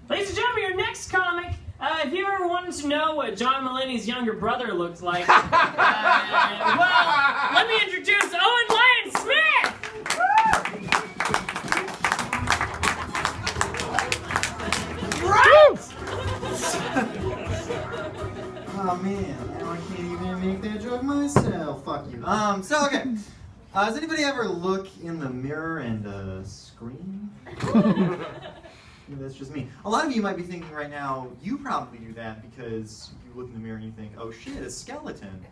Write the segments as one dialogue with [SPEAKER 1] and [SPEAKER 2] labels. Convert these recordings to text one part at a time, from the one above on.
[SPEAKER 1] Ladies and gentlemen, your next comic. If you ever wanted to know what John Mulaney's younger brother looked like, well, let me introduce Owen Lyon-Smith! Right!
[SPEAKER 2] Oh man, now I can't even make that joke myself. Fuck you. Okay. Does anybody ever look in the mirror and scream? Maybe that's just me. A lot of you might be thinking right now, you probably do that because you look in the mirror and you think, oh shit, a skeleton.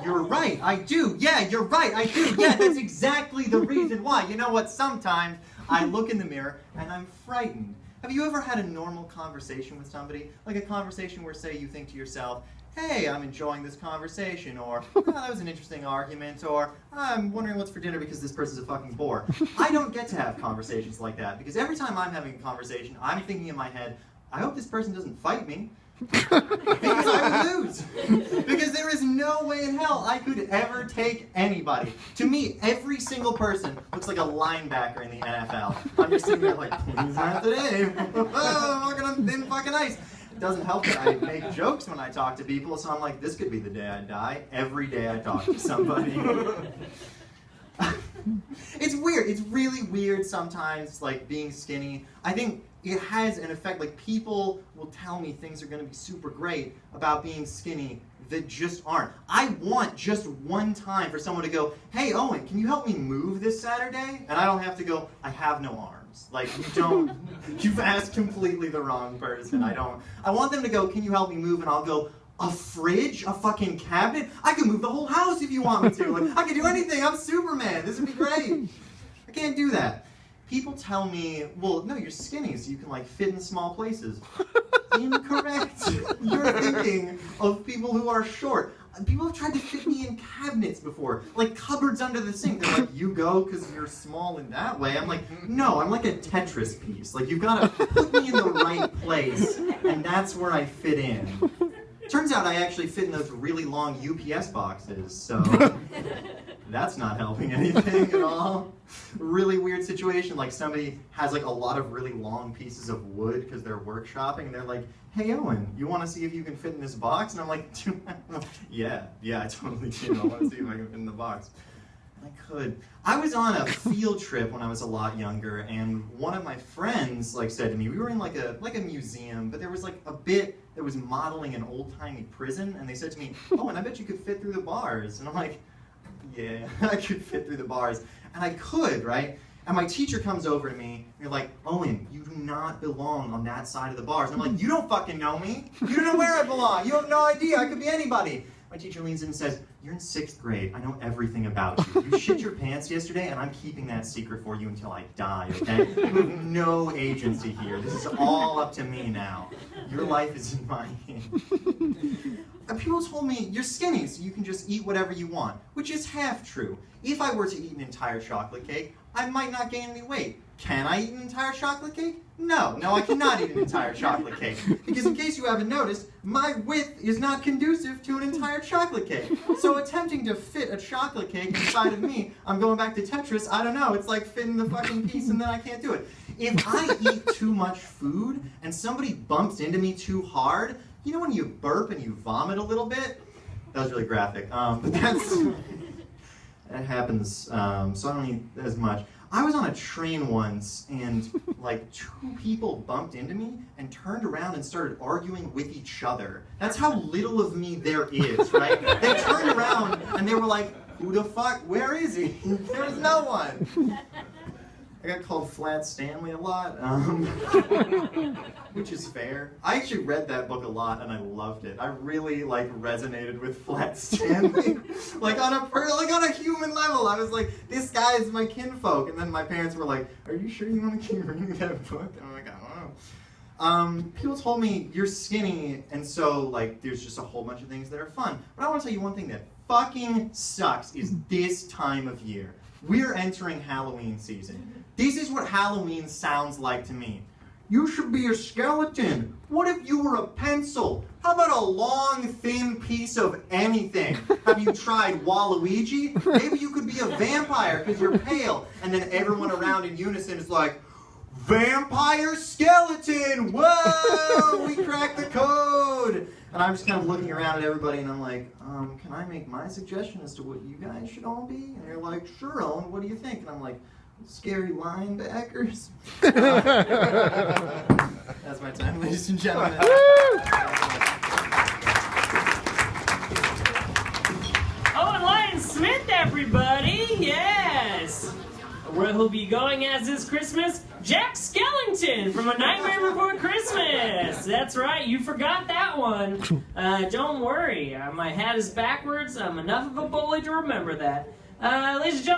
[SPEAKER 2] You're right, I do. Yeah, you're right, I do. Yeah, that's exactly the reason why. You know what? Sometimes I look in the mirror and I'm frightened. Have you ever had a normal conversation with somebody? Like a conversation where, say, you think to yourself, hey, I'm enjoying this conversation, or, oh, that was an interesting argument, or, I'm wondering what's for dinner because this person's a fucking bore. I don't get to have conversations like that, because every time I'm having a conversation, I'm thinking in my head, I hope this person doesn't fight me, because I would lose. Because there is no way in hell I could ever take anybody. To me, every single person looks like a linebacker in the NFL. I'm just sitting there like, please not today. Oh, I'm walking on thin fucking ice. It doesn't help that I make jokes when I talk to people, so I'm like, this could be the day I die. Every day I talk to somebody. It's weird. It's really weird sometimes, like, being skinny. I think it has an effect. Like, people will tell me things are going to be super great about being skinny that just aren't. I want just one time for someone to go, hey, Owen, can you help me move this Saturday? And I don't have to go, I have no arms. Like, you've asked completely the wrong person. I want them to go, can you help me move? And I'll go, a fridge? A fucking cabinet? I can move the whole house if you want me to. Like, I can do anything. I'm Superman. This would be great. I can't do that. People tell me, well, no, you're skinny, so you can, like, fit in small places. Incorrect. You're thinking of people who are short. People have tried to fit me in cabinets before, like cupboards under the sink. They're like, you go because you're small in that way. I'm like, no, I'm like a Tetris piece. Like, you've got to put me in the right place, and that's where I fit in. Turns out I actually fit in those really long UPS boxes, so that's not helping anything at all. Really weird situation, like somebody has like a lot of really long pieces of wood because they're workshopping, and they're like, hey Owen, you want to see if you can fit in this box? And I'm like, yeah, I totally do. I want to see if I can fit in the box. And I could. I was on a field trip when I was a lot younger, and one of my friends like said to me, we were in like a museum, but there was like a bit that was modeling an old-timey prison, and they said to me, oh, and I bet you could fit through the bars. And I'm like, yeah, I could fit through the bars. And I could, right? And my teacher comes over to me, and you're like, Owen, you do not belong on that side of the bars. And I'm like, you don't fucking know me. You don't know where I belong. You have no idea. I could be anybody. My teacher leans in and says, you're in 6th grade. I know everything about you. You shit your pants yesterday, and I'm keeping that secret for you until I die, okay? You have no agency here. This is all up to me now. Your life is in my hands. And people told me, you're skinny, so you can just eat whatever you want, which is half true. If I were to eat an entire chocolate cake, I might not gain any weight. Can I eat an entire chocolate cake? No, I cannot eat an entire chocolate cake. Because in case you haven't noticed, my width is not conducive to an entire chocolate cake. So attempting to fit a chocolate cake inside of me, I'm going back to Tetris, I don't know, it's like fitting the fucking piece and then I can't do it. If I eat too much food and somebody bumps into me too hard, you know when you burp and you vomit a little bit? That was really graphic, but that happens, so I don't eat as much. I was on a train once, and like 2 people bumped into me and turned around and started arguing with each other. That's how little of me there is, right? They turned around and they were like, who the fuck, where is he? There's no one. I got called Flat Stanley a lot, which is fair. I actually read that book a lot and I loved it. I really like resonated with Flat Stanley, like on a human level. I was like, this guy is my kinfolk. And then my parents were like, are you sure you want to keep reading that book? And I'm like, I don't know. People told me you're skinny, and so like there's just a whole bunch of things that are fun. But I want to tell you one thing that fucking sucks is this time of year. We're entering Halloween season. This is what Halloween sounds like to me. You should be a skeleton. What if you were a pencil? How about a long, thin piece of anything? Have you tried Waluigi? Maybe you could be a vampire because you're pale. And then everyone around in unison is like, vampire skeleton. Whoa, we cracked the code. And I'm just kind of looking around at everybody, and I'm like, can I make my suggestion as to what you guys should all be? And they're like, sure, Owen, what do you think? And I'm like, scary linebackers. That's my time, ladies and gentlemen.
[SPEAKER 1] Owen Lyon-Smith, everybody! Yes! Where he'll be going as this Christmas, Jack Skellington from A Nightmare Before Christmas! That's right, you forgot that one. Don't worry, my hat is backwards. I'm enough of a bully to remember that. Ladies and gentlemen,